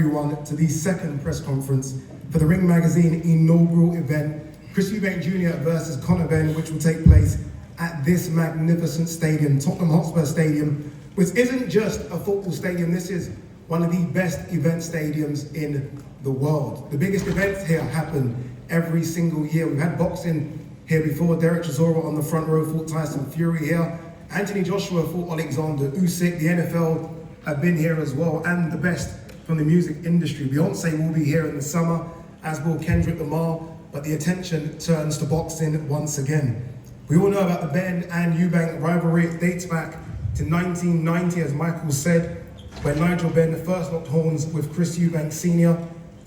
everyone to the second press conference for the Ring Magazine inaugural event, Chris Eubank Jr. versus Conor Benn, which will take place at this magnificent stadium, Tottenham Hotspur Stadium, which isn't just a football stadium. This is one of the best event stadiums in the world. The biggest events here happen every single year. We've had boxing here before. Derek Chisora on the front row fought Tyson Fury here. Anthony Joshua fought Alexander Usyk. The NFL have been here as well, and the best from the music industry. Beyonce will be here in the summer, as will Kendrick Lamar, but the attention turns to boxing once again. We all know about the Benn and Eubank rivalry. It dates back to 1990, as Michael said, when Nigel Benn first locked horns with Chris Eubank Sr.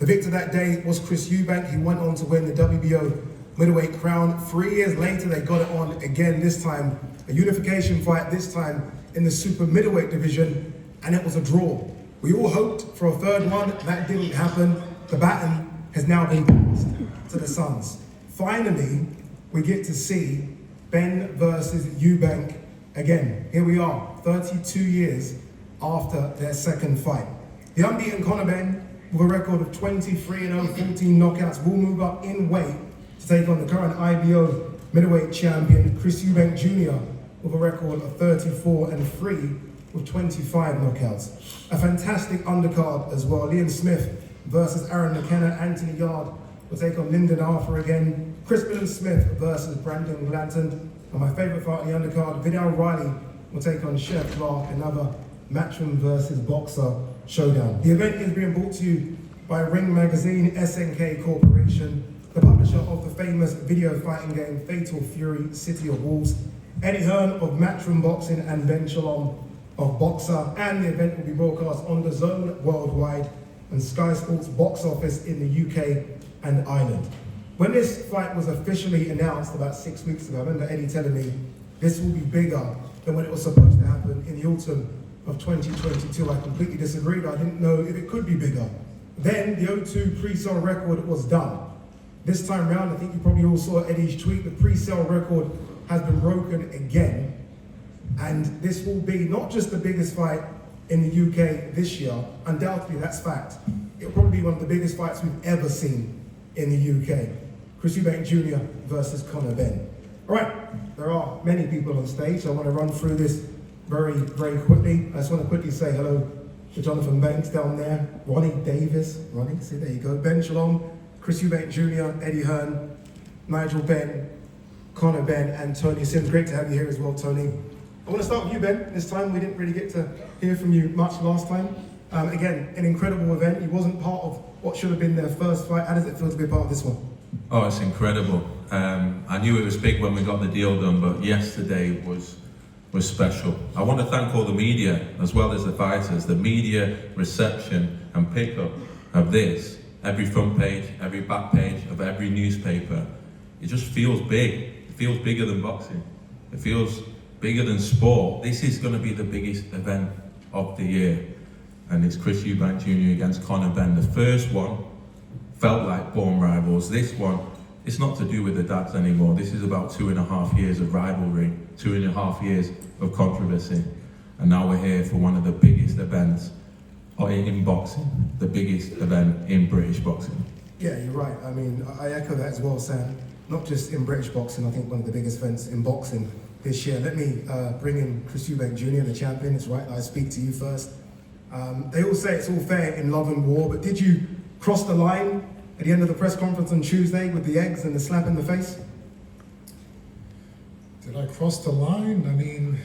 The victor that day was Chris Eubank. He went on to win the WBO middleweight crown. 3 years later, they got it on again, this time a unification fight, this time in the super middleweight division, and it was a draw. We all hoped for a third one. That didn't happen. The baton has now been passed to the Sons. Finally, we get to see Benn versus Eubank again. Here we are, 32 years after their second fight. The unbeaten Conor Benn, with a record of 23-0, 14 knockouts, will move up in weight to take on the current IBO middleweight champion, Chris Eubank Jr., with a record of 34-3, with 25 knockouts. A fantastic undercard as well. Liam Smith versus Aaron McKenna. Anthony Yard will take on Lyndon Arthur again. Crispin Smith versus Brandon Glanton. And my favourite fight on the undercard, Vidal Riley will take on Chef Clark, another Matchroom versus Boxer showdown. The event is being brought to you by Ring Magazine, SNK Corporation, the publisher of the famous video fighting game Fatal Fury, City of Wolves, Eddie Hearn of Matchroom Boxing, and Ben Shalom of Boxer. And the event will be broadcast on the Zone worldwide and Sky Sports box office in the UK and Ireland. When this fight was officially announced about 6 weeks ago, I remember Eddie telling me this will be bigger than when it was supposed to happen in the autumn of 2022. I completely disagreed. I didn't know if it could be bigger. Then the O2 pre-sale record was done. This time round, I think you probably all saw Eddie's tweet, the pre-sale record has been broken again. And this will be not just the biggest fight in the UK this year, undoubtedly that's fact. It'll probably be one of the biggest fights we've ever seen in the UK. Chris Eubank Jr. versus Conor Benn. All right, there are many people on stage, so I want to run through this very, very quickly. I just want to quickly say hello to Jonathan Banks down there, Ronnie Davis, see, there you go, Ben Shalom, Chris Eubank Jr., Eddie Hearn, Nigel Benn, Conor Benn, and Tony Sims. Great to have you here as well, Tony. I want to start with you, Ben. This time we didn't really get to hear from you much last time. Again, an incredible event. You wasn't part of what should have been their first fight. How does it feel to be a part of this one? Oh, it's incredible. I knew it was big when we got the deal done, but yesterday was special. I want to thank all the media as well as the fighters. The media reception and pickup of this, every front page, every back page of every newspaper, it just feels big. It feels bigger than boxing. It feels bigger than sport. This is going to be the biggest event of the year. And it's Chris Eubank Jr. against Conor Benn. The first one felt like born rivals. This one, it's not to do with the dads anymore. This is about 2.5 years of rivalry, 2.5 years of controversy. And now we're here for one of the biggest events in boxing, the biggest event in British boxing. Yeah, you're right. I mean, I echo that as well, Sam. Not just in British boxing, I think one of the biggest events in boxing this year. Let me bring in Chris Eubank Jr., the champion. It's right that I speak to you first. They all say it's all fair in love and war, but did you cross the line at the end of the press conference on Tuesday with the eggs and the slap in the face? Did I cross the line? I mean,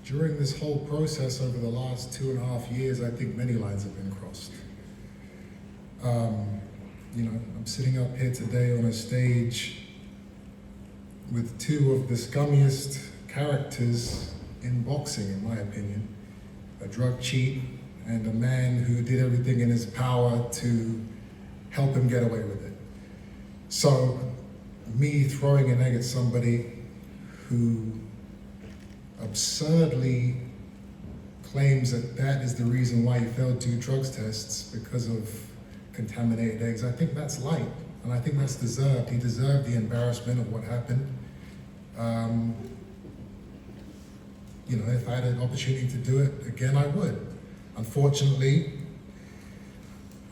during this whole process over the last 2.5 years, I think many lines have been crossed. I'm sitting up here today on a stage with two of the scummiest characters in boxing, in my opinion. A drug cheat and a man who did everything in his power to help him get away with it. So, me throwing an egg at somebody who absurdly claims that is the reason why he failed 2 drugs tests because of contaminated eggs, I think that's light, and I think that's deserved. He deserved the embarrassment of what happened. If I had an opportunity to do it again, I would. Unfortunately,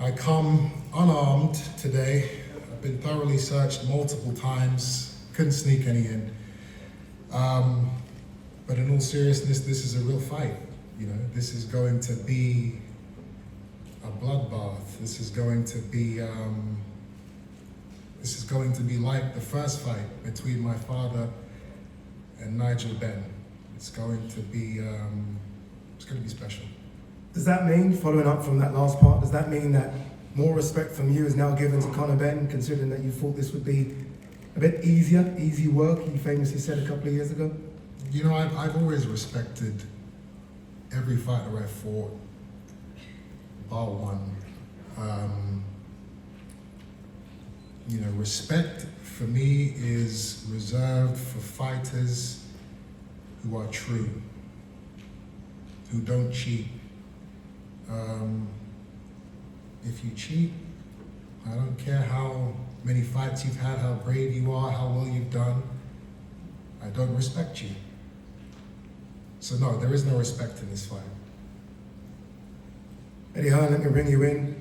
I come unarmed today. I've been thoroughly searched multiple times, couldn't sneak any in. But in all seriousness, this is a real fight. You know, this is going to be a bloodbath. This is going to be like the first fight between my father and Nigel Benn. It's going to be special. Does that mean, following up from that last part, does that mean that more respect from you is now given to Conor Benn, considering that you thought this would be a bit easier, easy work, you famously said a couple of years ago? You know, I've always respected every fighter I fought, bar one. You know, respect for me is reserved for fighters who are true, who don't cheat. If you cheat, I don't care how many fights you've had, how brave you are, how well you've done, I don't respect you. So no, there is no respect in this fight. Eddie Hearn, let me bring you in.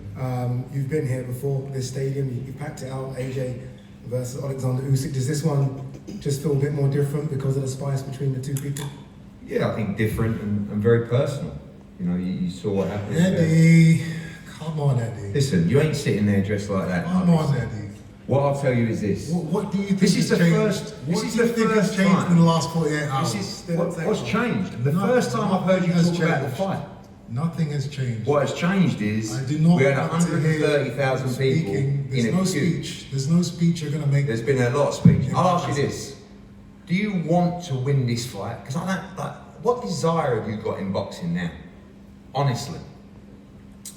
You've been here before, this stadium, you packed it out, AJ versus Alexander Usyk. Does this one just feel a bit more different because of the spice between the two people? Yeah, I think different and very personal. You know, you saw what happened. Eddie, come on, Eddie. Listen, you ain't sitting there dressed like that. Come on, Eddie. What I'll tell you is this. What do you think This is has the changed? first. What This is do you the think has first changed time. in the last 48 hours? This is what's changed. The No, first time I've heard you nothing talk about has the fight. changed. Nothing has changed. What has changed is I do not we had want to hear 130,000 people speaking. There's in a no queue. speech. There's no speech you're going to make. There's been a lot of speech. I'll ask you this: do you want to win this fight? Because I don't. Like, what desire have you got in boxing now? Honestly,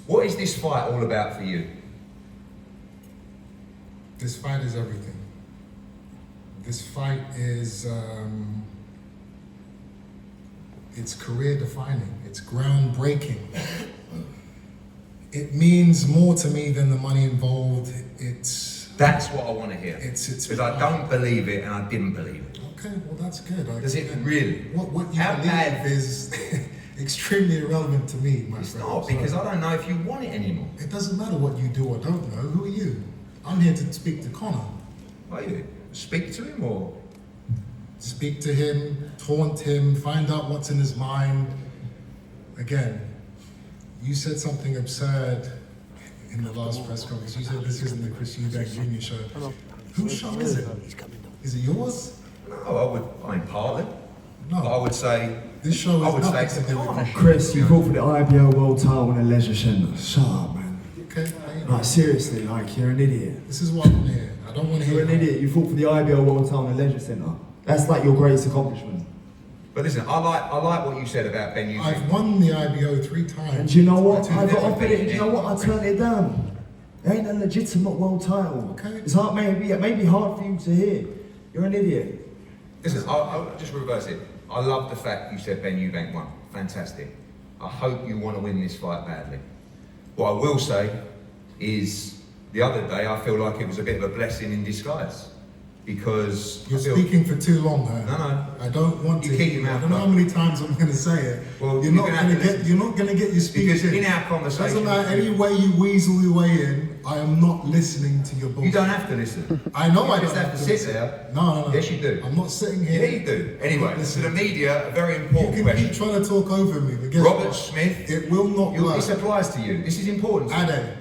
what is this fight all about for you? This fight is everything. This fight is, it's career defining. It's groundbreaking. It means more to me than the money involved. That's what I want to hear. It's Because I don't believe it and I didn't believe it. Okay, well that's good. Does it really? What you How believe bad? is extremely irrelevant to me, my It's friend. not, because I don't know if you want it anymore. It doesn't matter what you do or don't know. Who are you? I'm here to speak to Conor. Are you? Speak to him or? Speak to him, taunt him, find out what's in his mind. Again, you said something absurd in the last press conference. You said this isn't the Chris Eubank Jr. show. Whose show is it? Is it yours? No, I mean partly. No. But I would say This show I is would say nothing it's to a do with it. partnership. Chris, you fought for the IBO World title in a leisure centre. Shut up, man. Okay, Like, seriously, like, you're an idiot. this is what I want to hear. I don't want to hear You're an idiot. You fought for the IBO World title in a leisure centre. That's like your greatest accomplishment. But listen, I like what you said about Ben Eubank. I've won the IBO 3 times. And do you know what? Two I got different offered it, and do you know what? I turned it down. It ain't a legitimate world title. Okay. It's hard, maybe hard for you to hear. You're an idiot. Listen, I'll just reverse it. I love the fact you said Ben Eubank won. Fantastic. I hope you want to win this fight badly. What I will say is, the other day I feel like it was a bit of a blessing in disguise. Because You're I feel, speaking for too long, huh? No. I don't want You to. keep your mouth I don't know how closed. many times I'm going to say it. Well, you're you're not gonna have going to to get. listen. You're not going to get your speech Because in. in our conversation, Doesn't matter any way you weasel your way in. I am not listening to your bullshit. you don't have to listen. I know You I just don't have to sit listen. there. No. Yes, you do. I'm not sitting here. Yeah, you do. Anyway, to the media, a very You important can question. keep trying to talk over me, but guess Robert what? Smith, It will not work. this applies to you. This is important. Ade,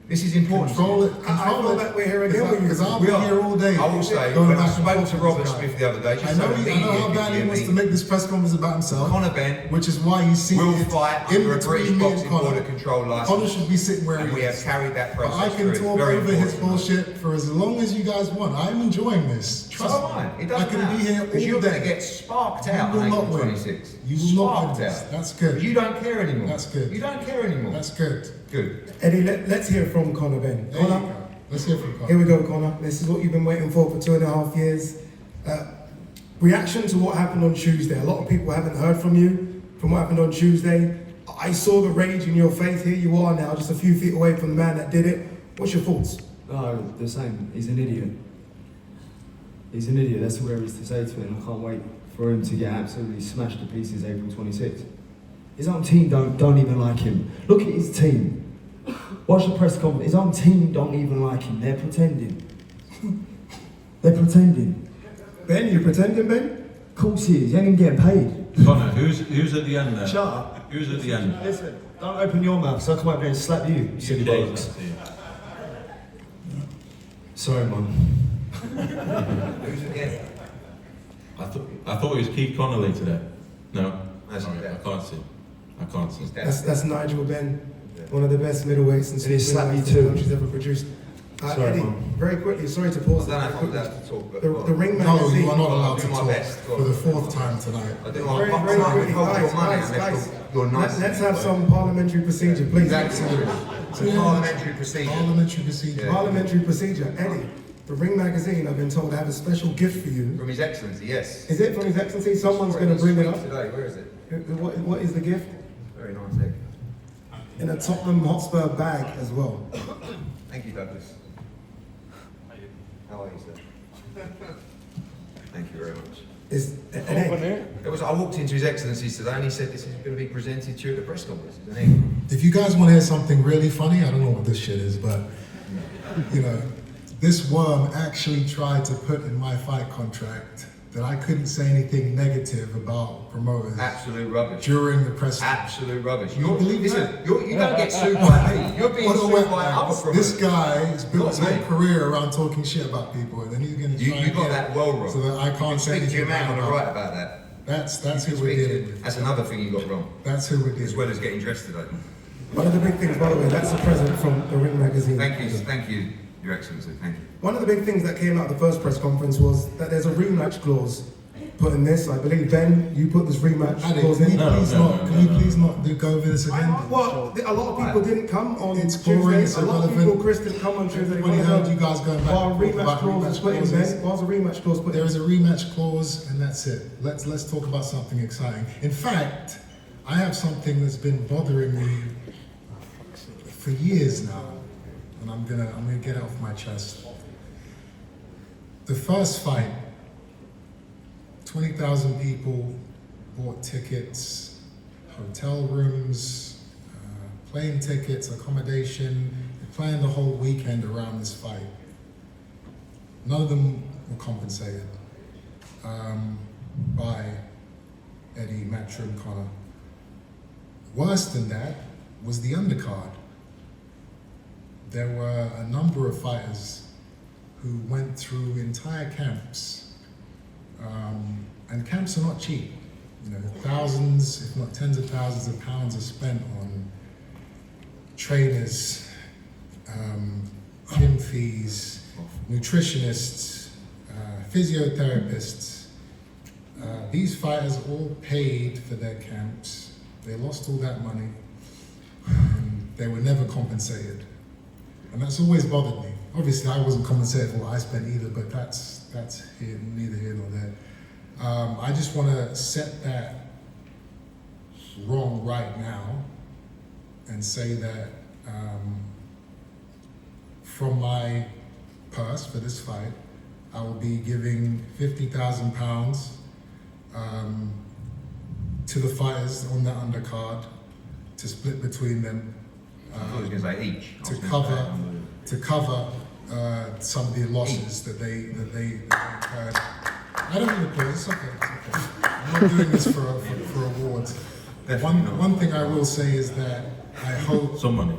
This is important. control it. I Control feel it. like we're here again with you. Because I'll We be are. here all day. I will say, going when I back and spoke forth to with Robert this guy. Smith the other day, just I so know, the I media know how can bad he hear wants me, to make this press conference about himself. Conor Benn Which is why he's seated will fight in under a British between me and boxing Conor. border control Conor license. should be sitting where And he we have is. carried that But process I can through. It's talk very over his important. bullshit for as long as you guys want. I'm enjoying this. So Trust am I. me. It doesn't I can matter. be here Because all you're going to day. get sparked You out will on not April win. 26. You will not Sparked win this. out. That's good. But you don't care anymore. That's good. You don't care anymore. That's good. Good. Eddie, let's hear from Conor Benn. There you Conor, go. Let's hear from here Conor. we go, Conor. This is what you've been waiting for 2.5 years. Reaction to what happened on Tuesday. A lot of people haven't heard from you from what happened on Tuesday. I saw the rage in your face. Here you are now, just a few feet away from the man that did it. What's your thoughts? No, the same. He's an idiot. He's an idiot. That's all there is to say to him. I can't wait for him to get absolutely smashed to pieces April 26th. His own team don't even like him. Look at his team. Watch the press conference. His own team don't even like him. They're pretending. They're pretending. Ben, you pretending, Ben? Of course he is. He ain't even getting paid. Conor, who's at the end there? Shut up. Who's at the end? Listen, don't open your mouth, so I come over there and slap you, you silly bollocks. Sorry, man. Who's at the end? I thought it was Keith Connolly today. No? That's Sorry, not I that. can't see. I can't see. That's Nigel Benn, one of the best middleweights and And he's slapped me the too. country's ever produced. Sorry, Eddie, man. very quickly, sorry to I pause. don't know that if very I'm allowed quickly. to talk, but The Ring No, Magazine. you are not allowed I'll to do my talk best. Go on. for the 4th time tonight. I do Very, my very best. quickly, Hold your money guys, unless you're nice. Let's have some parliamentary procedure, please. Exactly. It's a parliamentary procedure. Parliamentary procedure. Yeah. Parliamentary procedure. Eddie, the Ring Magazine, I've been told, have a special gift for you. From His Excellency, yes. Is it from His Excellency? Someone's going to bring it up. Today, where is it? What is the gift? Very nice egg. In a Tottenham Hotspur bag as well. Thank you, Douglas. How are you, sir? Thank you very much. Is an egg. I walked into His Excellency's today and he said this is going to be presented to you at the press conference. It's an egg. If you guys want to hear something really funny, I don't know what this shit is, but you know, this worm actually tried to put in my fight contract that I couldn't say anything negative about promoters Absolute rubbish. during the press. Absolute rubbish. You believe listen, that? you don't get sued by me. You're being What a sued wet by man. other This promoters. guy has built his Not whole me. career around talking shit about people, and then he's going to You try got and get that well wrong. so that I can't say Speak to your anything man on the bad right about. about that. That's You who can we're speak dealing to. with. That's another thing you got wrong, That's who we're as dealing well with. as getting dressed today. One of the big things, by the way, that's a present from the Ring Magazine. Thank you, Your Excellency. Thank you. One of the big things that came out of the first press conference was that there's a rematch clause put in this. I believe, Ben, you put this rematch Addy, clause can in. you please No, not? no, Can no, you no. please not go over this again? Well, a lot of people didn't come on It's boring, Tuesday. it's A lot of irrelevant. people, Chris, didn't come on Tuesday. Everybody heard you guys going back While and forth rematch about clause was rematch put in, clauses. Ben. Whilst a rematch clause put There in. is a rematch clause, and that's it. Let's talk about something exciting. In fact, I have something that's been bothering me for years now, and I'm gonna get it off my chest. The first fight, 20,000 people bought tickets, hotel rooms, plane tickets, accommodation. They planned the whole weekend around this fight. None of them were compensated by Eddie, Matchroom, Conor. Worse than that was the undercard. There were a number of fighters who went through entire camps, and camps are not cheap. You know, thousands, if not tens of thousands of pounds are spent on trainers, gym fees, nutritionists, physiotherapists. These fighters all paid for their camps. They lost all that money, and they were never compensated. And that's always bothered me. Obviously, I wasn't compensated for what I spent either, but that's neither here nor there. I just want to set that wrong right now and say that from my purse for this fight, I will be giving £50,000 to the fighters on that undercard to split between them. I thought I was going to say each. I was gonna To cover some of the losses that they incurred. I don't need applause. It's okay. It's okay. I'm not doing this for awards. Definitely not. One thing I will say is that I hope Someone.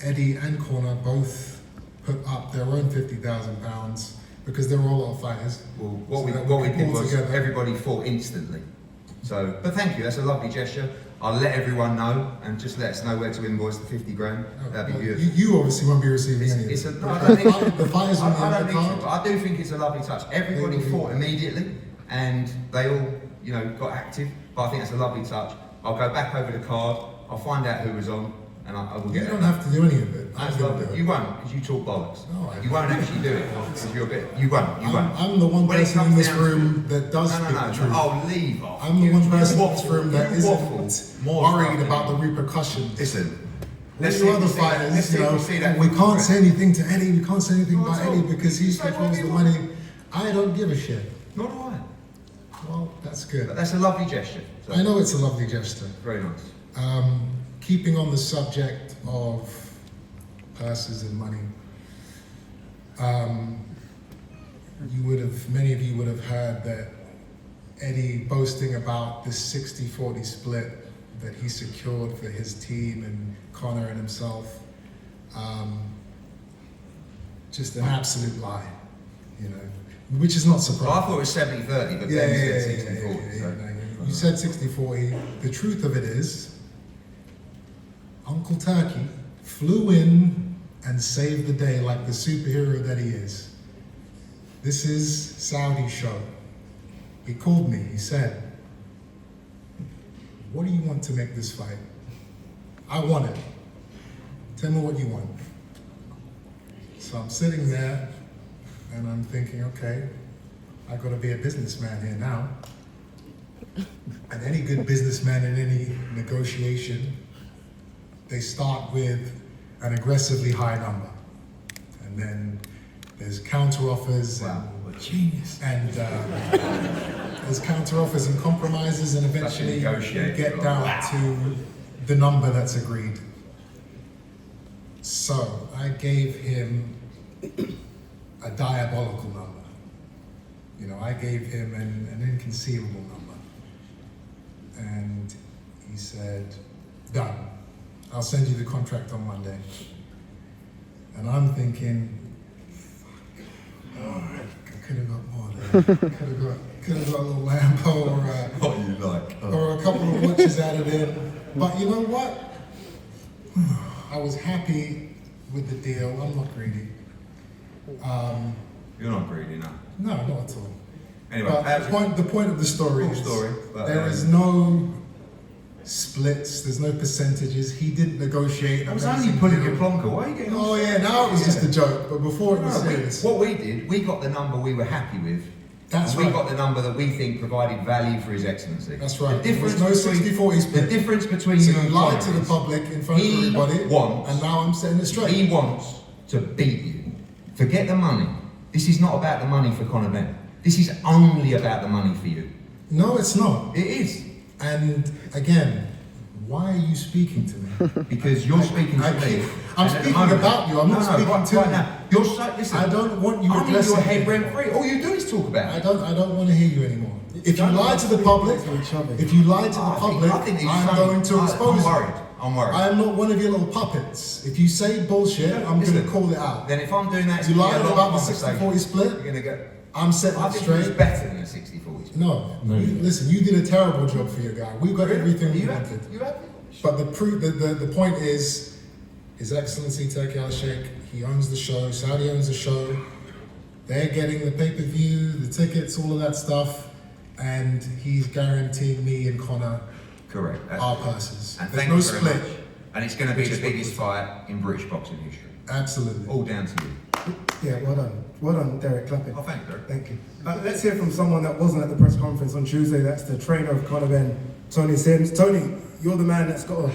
Eddie and Conor both put up their own £50,000 because they're all a lot of fighters. Well, So what we that did can pull was together. everybody fought instantly. So, but thank you. That's a lovely gesture. I'll let everyone know and just let us know where to invoice the 50 grand. That'd be Well, beautiful. you obviously won't be receiving any of It's it. a, no, I don't need to. The fighters on the I don't need undercard. to. I do think it's a lovely touch. Everybody They will be- fought immediately and they all, got active. But I think that's a lovely touch. I'll go back over the card. I'll find out who was on and I will You get don't it. have to do any of it. I'm That's gonna lovely. do it. You won't, because you talk bollocks. No, I- You won't actually do it. Because you're a bit. You won't. You won't. I'm the one When it person comes in this down to room that does No, speak no, the no. truth. Oh, leave off. I'm the You one person in this waffle. room that You waffle isn't more worried stuff about than the you. repercussions. Listen. All see you if other you see that- let's fighters, see if we see that we from can't Chris. say anything to Eddie, we can't say anything Not about at all. Eddie because he You say controls the whatever you money. I don't give a shit. Nor do I. Well, that's But good. that's a lovely gesture. So, I know it's a lovely gesture. Very nice. keeping on the subject of purses and money, many of you would have heard that Eddie boasting about this 60-40 split that he secured for his team and Conor and himself. Just an absolute lie, you know, which is not surprising. Well, I thought it was 70-30, but Ben said 60-40. So. No, you said 60-40. The truth of it is, Uncle Turkey flew in and saved the day like the superhero that he is. This is Saudi's show. He called me, he said, "What do you want to make this fight?" "I want it. Tell me what you want." So I'm sitting there and I'm thinking, okay, I gotta be a businessman here now. And any good businessman in any negotiation, they start with an aggressively high number. And then there's counter offers. Wow, what a genius. And there's counter offers and compromises, and eventually you get down to the number that's agreed. So I gave him a diabolical number. You know, I gave him an inconceivable number. And he said, "Done. I'll send you the contract on Monday." And I'm thinking, oh, I could have got more there. Could have got a little Lambo What you like? or a couple of watches added in. But you know what? I was happy with the deal. I'm not greedy. You're not greedy, no. No, not at all. Anyway, But the point of the story Cool is story, but, there is no splits, there's no percentages. He didn't negotiate. I was only pulling your plonker. Why are you getting Oh yeah, now it was just a joke, but before it was serious. What we did, we got the number we were happy with. That's and we right. got the number that we think provided value for His Excellency. That's right. The There was difference no between 60-40 split. The difference between So you you and lied Conor to the is public in front of he everybody, wants- and now I'm setting it straight. He wants to beat you. Forget the money. This is not about the money for Conor Benn. This is only about the money for you. No, it's not. It is. And again, why are you speaking to me? Because you're speaking to me. I'm And at the speaking moment- about you. I'm not speaking right, to right you. now. You're so, listen, I don't want you I'm in addressing your head me. rent free. All you do is talk about I it. don't want to hear you anymore. If you lie to the public, if you lie to the public, I'm going to expose I'm you. worried. I'm worried. I am not one of your little puppets. If you say bullshit, I'm going to Listen, call it out. Then if I'm doing that, If you it's gonna lied be a long about the conversation. 60-40 split, You're going to go. I'm setting I it think it was straight. better than a 60-40 split. No, listen, you did a terrible job for your guy. We got everything we You wanted. happy? You happy? But the point is, His Excellency Turki Al-Sheikh, he owns the show, Saudi owns the show. They're getting the pay-per-view, the tickets, all of that stuff, and he's guaranteeing me and Conor Correct. our purses. And There's thank no you very split. much. And it's going to be Which the is what biggest we- fight in British boxing history. Absolutely. All down to you. Yeah, well done. Well done, Derek. Clap it. Oh, thank you. Thank you. Let's hear from someone that wasn't at the press conference on Tuesday. That's the trainer of Conor Benn, Tony Sims. Tony, you're the man that's got to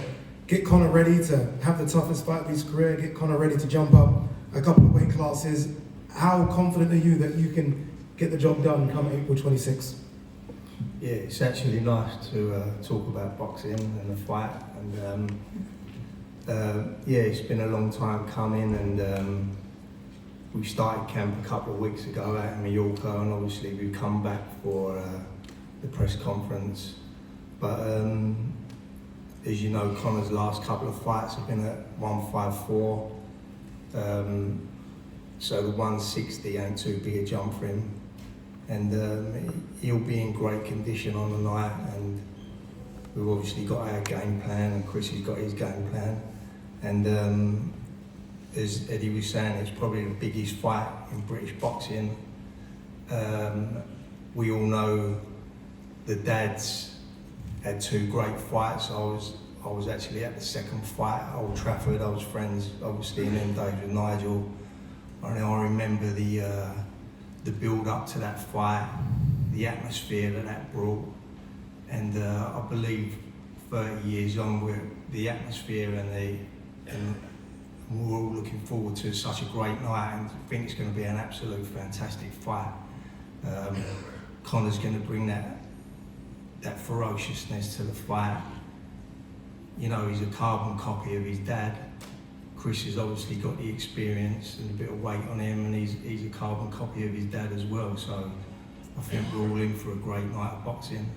get Conor ready to have the toughest fight of his career, get Conor ready to jump up a couple of weight classes. How confident are you that you can get the job done come April 26th? Yeah, it's actually nice to talk about boxing and the fight, and yeah, it's been a long time coming, and we started camp a couple of weeks ago out in Mallorca, and obviously we've come back for the press conference. But as you know, Conor's last couple of fights have been at 154, so the 160 ain't too big a jump for him. And he'll be in great condition on the night, and we've obviously got our game plan, and Chris has got his game plan. And as Eddie was saying, it's probably the biggest fight in British boxing. We all know the dads had two great fights. I was actually at the second fight at Old Trafford. I was friends, obviously, in them days with Nigel. And I remember the build up to that fight, the atmosphere that brought, and I believe 30 years on, the atmosphere and we're all looking forward to such a great night, and I think it's going to be an absolute fantastic fight. Conor's going to bring that ferociousness to the fight. you know, he's a carbon copy of his dad. Chris has obviously got the experience and a bit of weight on him, and he's a carbon copy of his dad as well. So I think we're all in for a great night of boxing.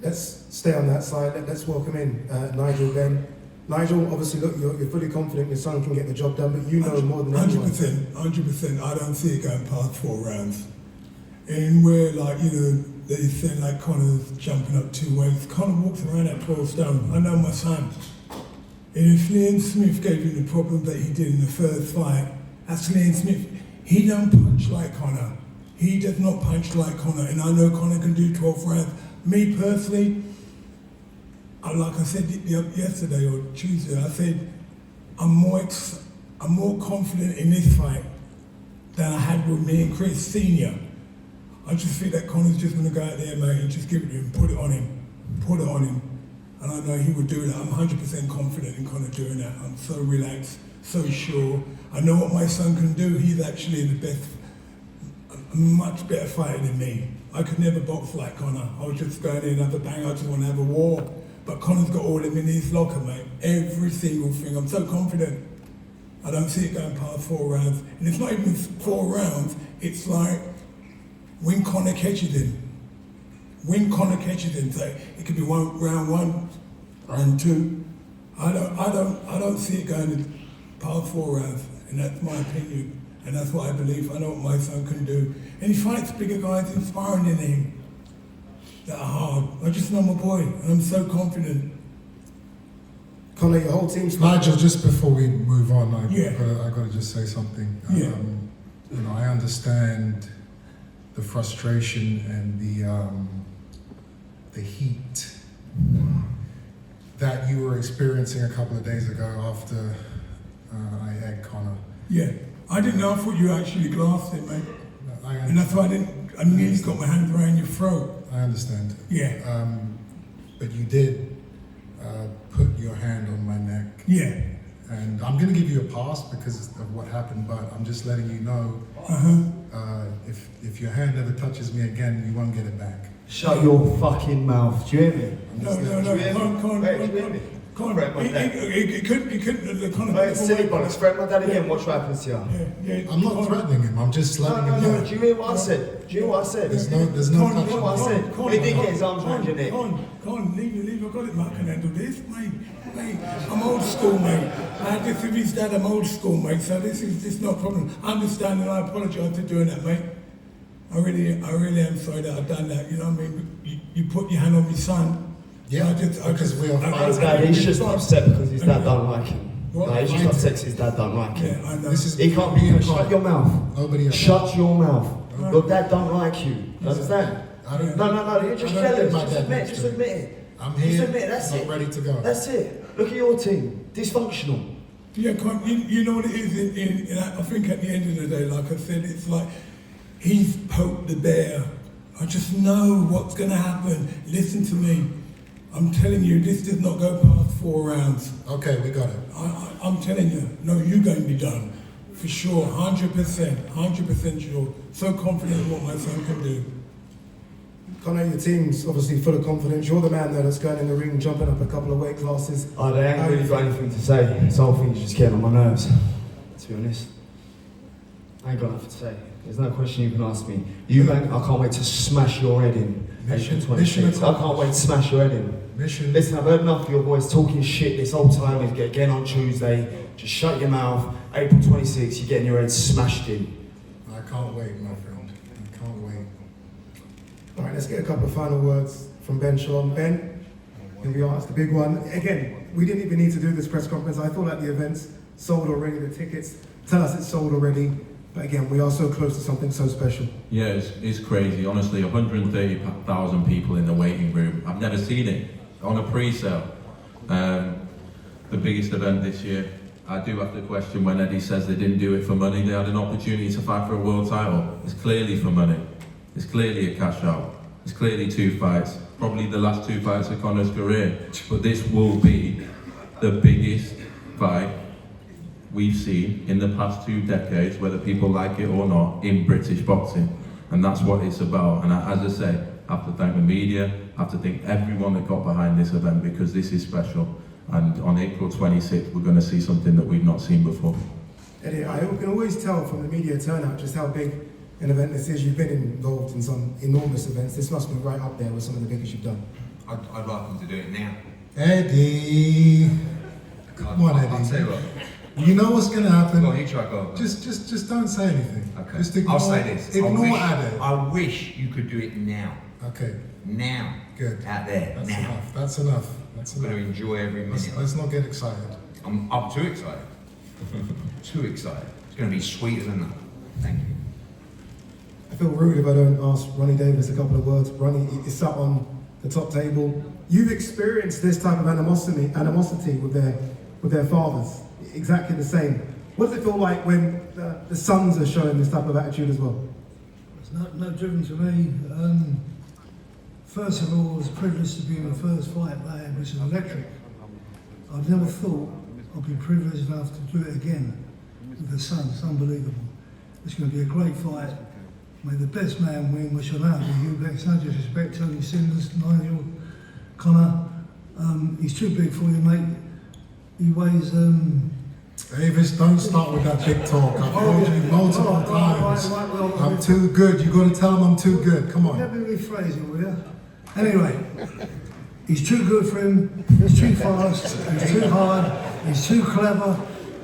Let's stay on that side. Let's welcome in Nigel Benn. Nigel, obviously, look, you're fully confident your son can get the job done, but you know more than anyone. 100%. I don't see it going past 4 rounds. And where, like, you know, they say like Conor's jumping up 2 weights. Conor walks around at 12 stone. I know my son. And if Liam Smith gave him the problem that he did in the first fight, that's Liam Smith. He don't punch like Conor. He does not punch like Conor, and I know Conor can do 12 rounds. Me personally, like I said yesterday or Tuesday, I said I'm more confident in this fight than I had with me and Chris Senior. I just think that Conor's just going to go out there, mate, and just give it to him, put it on him. And I know he would do that. I'm 100% confident in Conor doing that. I'm so relaxed, so sure. I know what my son can do. He's actually the best, a much better fighter than me. I could never box like Conor. I was just going in and have a bang. I just want to have a war. But Conor's got all them in his locker, mate. Every single thing. I'm so confident. I don't see it going past 4 rounds. And it's not even 4 rounds. It's like when Conor catches him. So it could be round 1, round 2. I don't see it going past 4 rounds, and that's my opinion, and that's what I believe. I know what my son can do, and he fights bigger guys, inspiring than him, that are hard. I just know my boy, and I'm so confident. Conor, your whole team's Nigel, just before we move on, I Yeah. got to just say something. Yeah. You know, I understand the frustration and the heat that you were experiencing a couple of days ago after I egged Conor. Yeah, I didn't know. I thought you actually glassed it, mate, and that's why I nearly got my hand around your throat. I understand. Yeah. But you did put your hand on my neck. Yeah. And I'm going to give you a pass because of what happened, but I'm just letting you know if your hand ever touches me again, you won't get it back. Shut your fucking mouth. Do you hear me? No, Con. It couldn't. Mate, silly bollocks. Threaten my dad again. Watch what happens to you. Yeah. I'm not threatening him. I'm just letting him know. Do you hear what I said? Do you hear what I said? There's no Do you hear what I touching. said? He did get his arms around your neck. Con, leave. I got it, mate. I can handle this, mate. I'm old school, mate. I had this with his dad. I'm old school, mate. So this is not a problem. I understand, and I apologise for doing that, mate. I really am sorry that I've done that. You know what I mean? You put your hand on my son. Yeah, because we are His dad, he's just upset because his dad don't like him. What? Like, he's just upset because his dad don't like him. Yeah, I know. This is He can't be. Shut your mouth. Nobody else. Shut your mouth. Right. Your dad don't like you. You understand? I don't. No. You're just I don't jealous. think my Just dad admit. likes Just me. admit it. I'm Just here. admit it. That's I'm it. ready to go. That's it. Look at your team. Dysfunctional. Yeah, Con, you know what it is. In I think at the end of the day, like I said, it's like he's poked the bear. I just know what's going to happen. Listen to me. I'm telling you, this does not go past 4 rounds. Okay, we got it. I'm telling you, no, you're going to be done. For sure, 100% sure. So confident in what my son can do. Conor, your team's obviously full of confidence. You're the man that's going in the ring, jumping up a couple of weight classes. They ain't really got anything to say. This whole thing's just getting on my nerves, to be honest. I ain't got nothing to say. There's no question you can ask me. Eubank, I can't wait to smash your head in. Mission 26. I can't wait to smash your head in. Mission. Listen, I've heard enough of your boys talking shit this whole time. Again on Tuesday. Just shut your mouth. April 26, you're getting your head smashed in. I can't wait, my friend. I can't wait. All right, let's get a couple of final words from Ben Shalom. Ben, here we are, it's the big one. Again, we didn't even need to do this press conference. I thought that the event's sold already, the tickets tell us it's sold already. But again, we are so close to something so special. Yeah, it's crazy. Honestly, 130,000 people in the waiting room. I've never seen it on a pre-sale. The biggest event this year. I do have to question when Eddie says they didn't do it for money. They had an opportunity to fight for a world title. It's clearly for money. It's clearly a cash out. It's clearly 2 fights. Probably the last 2 fights of Conor's career. But this will be the biggest fight we've seen in the past 2 decades, whether people like it or not, in British boxing. And that's what it's about. And as I say, I have to thank the media, I have to thank everyone that got behind this event because this is special. And on April 26th, we're going to see something that we've not seen before. Eddie, I can always tell from the media turnout just how big an event this is. You've been involved in some enormous events. This must be right up there with some of the biggest you've done. I'd like them to do it now. Eddie. Come on, Eddie. I'll tell you what. You know what's going to happen. Go on, you try, go on. Just don't say anything. Okay. Just ignore, I'll say this. Ignore Ade. I wish you could do it now. Okay. Now. Good. Out there. That's now. enough. That's enough. That's I'm going to enough. enjoy every minute. Let's not get excited. I'm too excited. Too excited. It's going to be sweeter than that. Thank you. I feel rude if I don't ask Ronnie Davis a couple of words. Ronnie is sat on the top table. You've experienced this type of animosity with their fathers. Exactly the same. What does it feel like when the sons are showing this type of attitude as well? It's no different to me. First of all, I was privileged to be in the first fight I had, which was electric. I've never thought I'd be privileged enough to do it again with the son. It's unbelievable. It's going to be a great fight. May the best man win, which I know will be Eubank. No disrespect, Tony Sinders, Nigel, Conor. He's too big for you, mate. He weighs... Davis, don't start with that big talk. I've told you multiple times. I'm too good. You've got to tell him I'm too good. Come on. Never rephrase it, will you? Anyway, he's too good for him. He's too fast. He's too hard. He's too clever.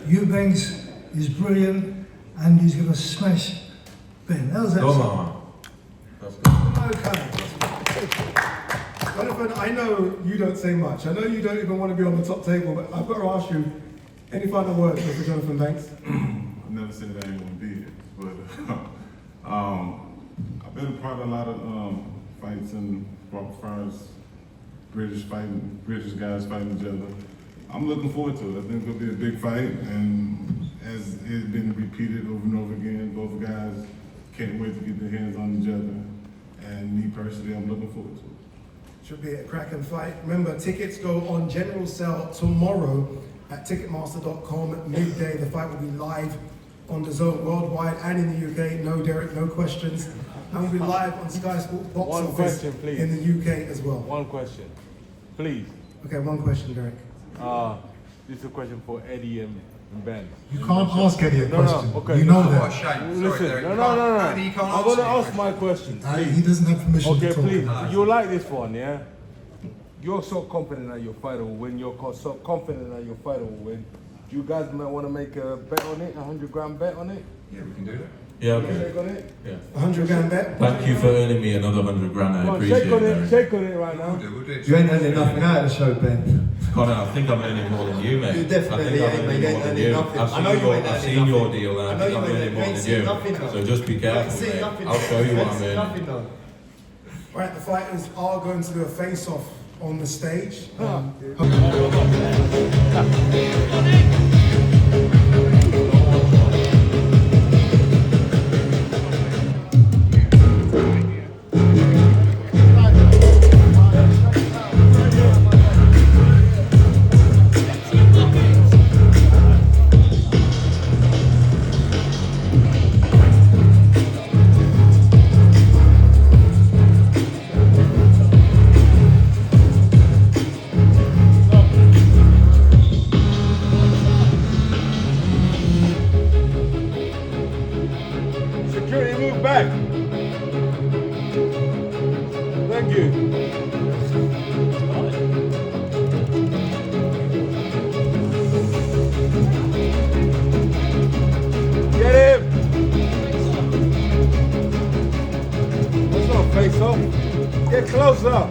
Eubanks is brilliant, and he's going to smash Ben. How's that? Come on. That's good. Okay. Jonathan, I know you don't say much. I know you don't even want to be on the top table, but I've got to ask you, any final words for Jonathan Banks? I've never said I ain't gonna be it, but I've been a part of a lot of fights and brought fires, British guys fighting each other. I'm looking forward to it. I think it'll be a big fight, and as it's been repeated over and over again, both guys can't wait to get their hands on each other. And me personally, I'm looking forward to it. Should be a cracking fight. Remember, tickets go on general sale tomorrow at Ticketmaster.com at midday. The fight will be live on the Zone worldwide and in the UK. No, Derek, no questions. And we'll be live on Sky Sports Box One Office question, please. in the UK as well. One question, please. Okay, one question, Derek. This is a question for Eddie and Ben. You can't ask Eddie a question. okay. You know What a that. shame. Sorry, Listen, Derek. no. You can't I'm going to answer ask my question. He doesn't have permission Okay, to talk. please. You like this one, yeah? You're so confident that your fighter will win. You're so confident that your fighter will win. Do you guys might want to make a bet on it, a 100-gram bet on it? Yeah, we can do that. Yeah, okay. Shake on it? Yeah. 100 grand bet? Thank you for earning me another 100 grand. I Come on, appreciate shake on it. it. Shake on it right now. We'll do it. You ain't earning nothing out of the show, Ben. Conor, I think I'm earning more than you, mate. You definitely I think ain't, I'm mate. You earning ain't more than earning you. nothing. I've I know you ain't I've earning seen your nothing. deal, and I I know think you I'm ain't- earning you more ain't than seen you. nothing, though. So just be You ain't careful, seen mate. nothing. I'll show you what I'm earning. Nothing, though. Right, the fighters are going to do a face-off on the stage. Security, move back. Thank you. Get him. Let's not face off. Get closer.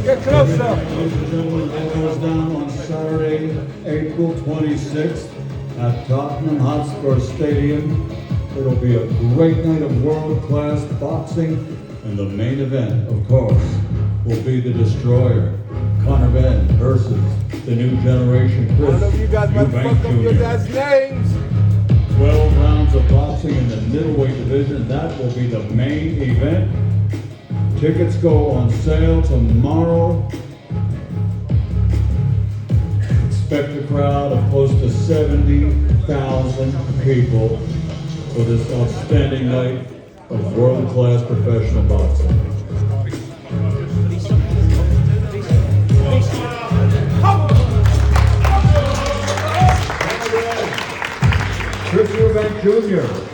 Get closer. Ladies and gentlemen, that goes down on Saturday, April 26th at Tottenham Hotspur Stadium. It'll be a great night of world-class boxing, and the main event, of course, will be the Destroyer, Conor Benn versus the new generation I don't know Chris if you guys might fuck Eubank up your Jr. dad's names. 12 rounds of boxing in the middleweight division. That will be the main event. Tickets go on sale tomorrow. Expect a crowd of close to 70,000 people for this outstanding night of world-class professional boxing. Chris Eubank Jr.